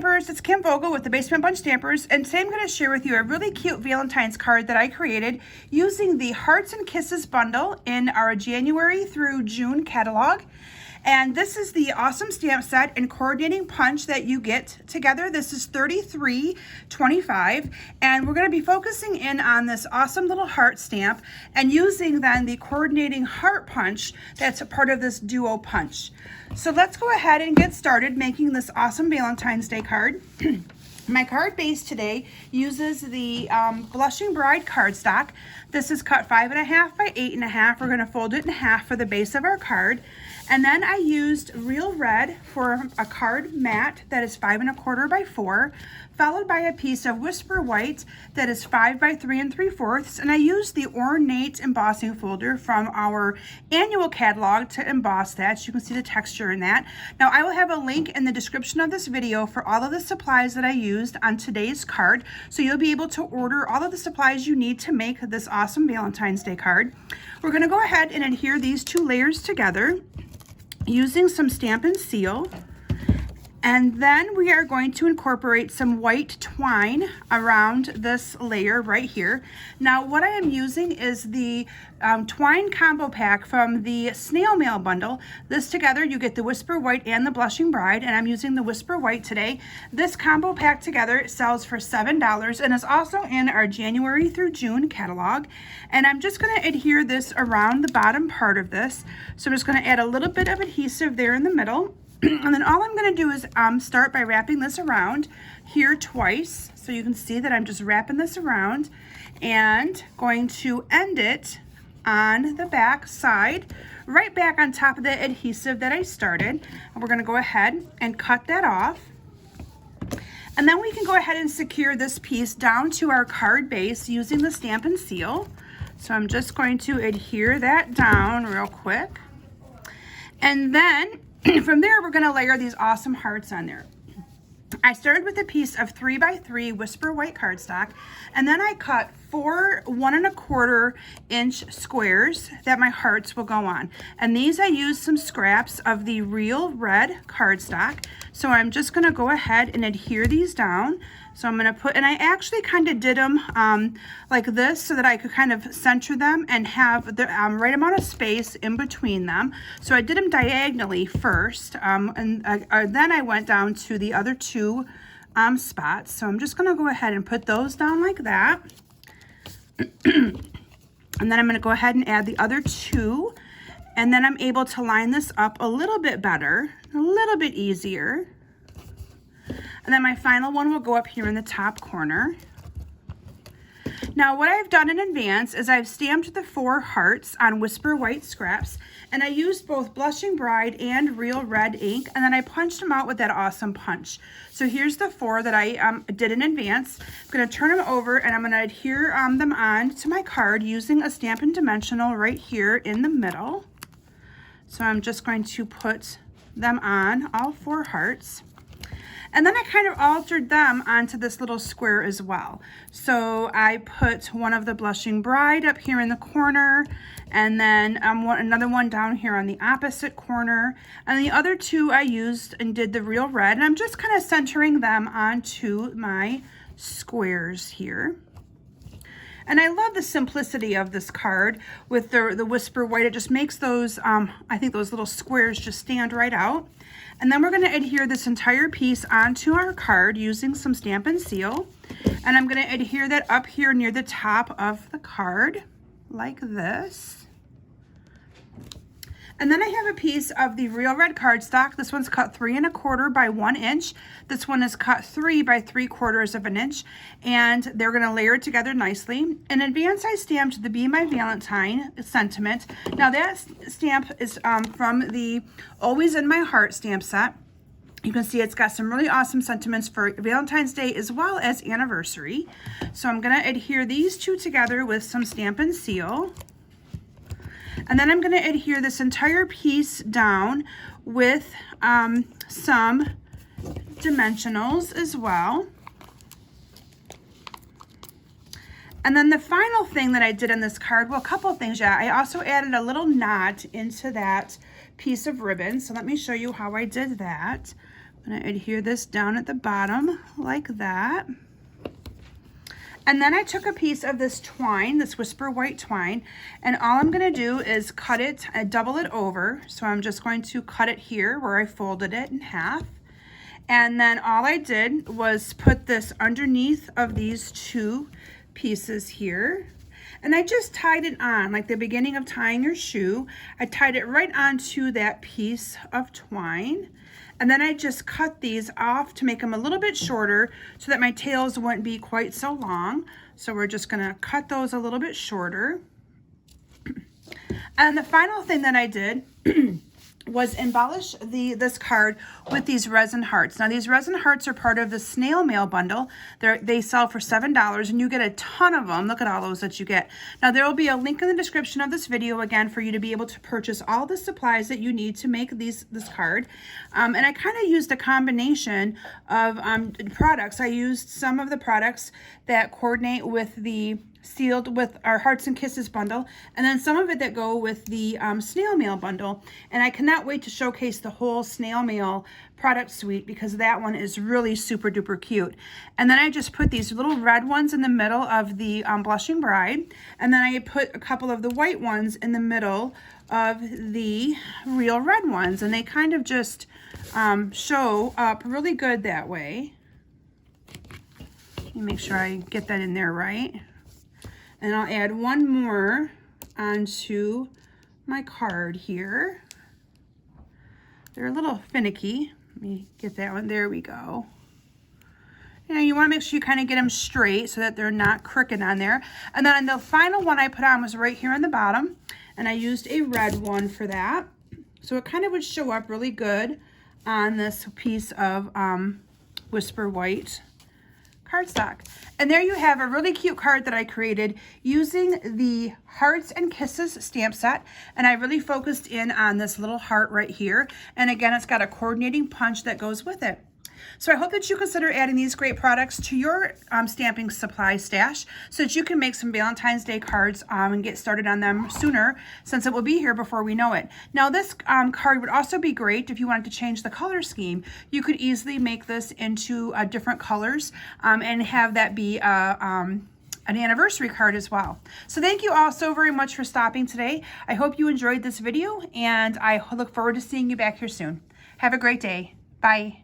Stampers, it's Kim Vogel with the Basement Bunch Stampers, and today I'm going to share with you a really cute Valentine's card that I created using the Hearts and Kisses bundle in our January through June catalog. And this is the awesome stamp set and coordinating punch that you get together. This is $33.25, and we're going to be focusing in on this awesome little heart stamp and using then the coordinating heart punch that's a part of this duo punch. So let's go ahead and get started making this awesome Valentine's Day card. My card base today uses the Blushing Bride cardstock. This is cut 5.5 by 8.5. We're going to fold it in half for the base of our card. And then I used Real Red for a card mat that is 5.25 by 4, followed by a piece of Whisper White that is 5 by 3 3/4. And I used the Ornate embossing folder from our annual catalog to emboss that. You can see the texture in that. Now I will have a link in the description of this video for all of the supplies that I used on today's card. So you'll be able to order all of the supplies you need to make this awesome Valentine's Day card. We're going to go ahead and adhere these two layers together using some Stampin' Seal, and then we are going to incorporate some white twine around this layer right here. Now what I am using is the twine combo pack from the snail mail bundle. This together you get the Whisper White and the Blushing Bride, and I'm using the Whisper White today. This combo pack together sells for $7 and is also in our January through June catalog. And I'm just going to adhere this around the bottom part of this. So I'm just going to add a little bit of adhesive there in the middle. And then all I'm going to do is start by wrapping this around here twice. So you can see that I'm just wrapping this around and going to end it on the back side, right back on top of the adhesive that I started. And we're going to go ahead and cut that off. And then we can go ahead and secure this piece down to our card base using the Stampin' Seal. So I'm just going to adhere that down real quick. And then from there, we're going to layer these awesome hearts on there. I started with a piece of 3 by 3 Whisper White cardstock, and then I cut 4 1.25 inch squares that my hearts will go on. And these I used some scraps of the Real Red cardstock. So I'm just going to go ahead and adhere these down. So I'm going to put, and I actually kind of did them like this so that I could kind of center them and have the right amount of space in between them. So I did them diagonally first, and then I went down to the other two spots. So I'm just going to go ahead and put those down like that. And then I'm going to go ahead and add the other two. And then I'm able to line this up a little bit better, a little bit easier. And then my final one will go up here in the top corner. Now what I've done in advance is I've stamped the 4 hearts on Whisper White scraps, and I used both Blushing Bride and Real Red ink, and then I punched them out with that awesome punch. So here's the 4 that I did in advance. I'm going to turn them over, and I'm going to adhere them on to my card using a Stampin' Dimensional right here in the middle. So I'm just going to put them on, all 4 hearts. And then I kind of altered them onto this little square as well. So I put one of the Blushing Bride up here in the corner, and then another one down here on the opposite corner. And the other 2 I used and did the Real Red. And I'm just kind of centering them onto my squares here. And I love the simplicity of this card with the Whisper White. It just makes those, I think those little squares just stand right out. And then we're going to adhere this entire piece onto our card using some Stampin' Seal. And I'm going to adhere that up here near the top of the card like this. And then I have a piece of the Real Red cardstock. This one's cut 3.25 by 1 inch. This one is cut 3 by 3/4 inch. And they're going to layer it together nicely. In advance, I stamped the Be My Valentine sentiment. Now that stamp is from the Always in My Heart stamp set. You can see it's got some really awesome sentiments for Valentine's Day as well as anniversary. So I'm going to adhere these two together with some Stampin' Seal. And then I'm going to adhere this entire piece down with some dimensionals as well. And then the final thing that I did on this card, well, a couple of things, yeah. I also added a little knot into that piece of ribbon. So let me show you how I did that. I'm I'm going to adhere this down at the bottom like that. And then I took a piece of this twine, this Whisper White twine, and all I'm going to do is cut it, double it over. So I'm just going to cut it here where I folded it in half. And then all I did was put this underneath of these two pieces here. And I just tied it on, like the beginning of tying your shoe. I tied it right onto that piece of twine. And then I just cut these off to make them a little bit shorter so that my tails wouldn't be quite so long. So we're just gonna cut those a little bit shorter. And the final thing that I did was embellish this card with these resin hearts. Now these resin hearts are part of the snail mail bundle. They sell for $7 and you get a ton of them. Look at all those that you get. Now there will be a link in the description of this video again for you to be able to purchase all the supplies that you need to make this card. And I kind of used a combination of products. I used some of the products that coordinate with the sealed with our Hearts and Kisses bundle, and then some of it that go with the snail mail bundle. And I cannot wait to showcase the whole snail mail product suite because that one is really super duper cute. And then I just put these little red ones in the middle of the Blushing Bride, and then I put a couple of the white ones in the middle of the real red ones, and they kind of just show up really good that way. Let me make sure I get that in there right. And I'll add one more onto my card here. They're a little finicky. Let me get that one. There we go. You want to make sure you kind of get them straight so that they're not crooked on there. And then the final one I put on was right here on the bottom. And I used a red one for that. So it kind of would show up really good on this piece of Whisper White cardstock. And there you have a really cute card that I created using the Hearts and Kisses stamp set. And I really focused in on this little heart right here. And again, it's got a coordinating punch that goes with it. So I hope that you consider adding these great products to your stamping supply stash so that you can make some Valentine's Day cards and get started on them sooner, since it will be here before we know it. Now this card would also be great if you wanted to change the color scheme. You could easily make this into different colors and have that be an anniversary card as well. So thank you all so very much for stopping today. I hope you enjoyed this video, and I look forward to seeing you back here soon. Have a great day. Bye.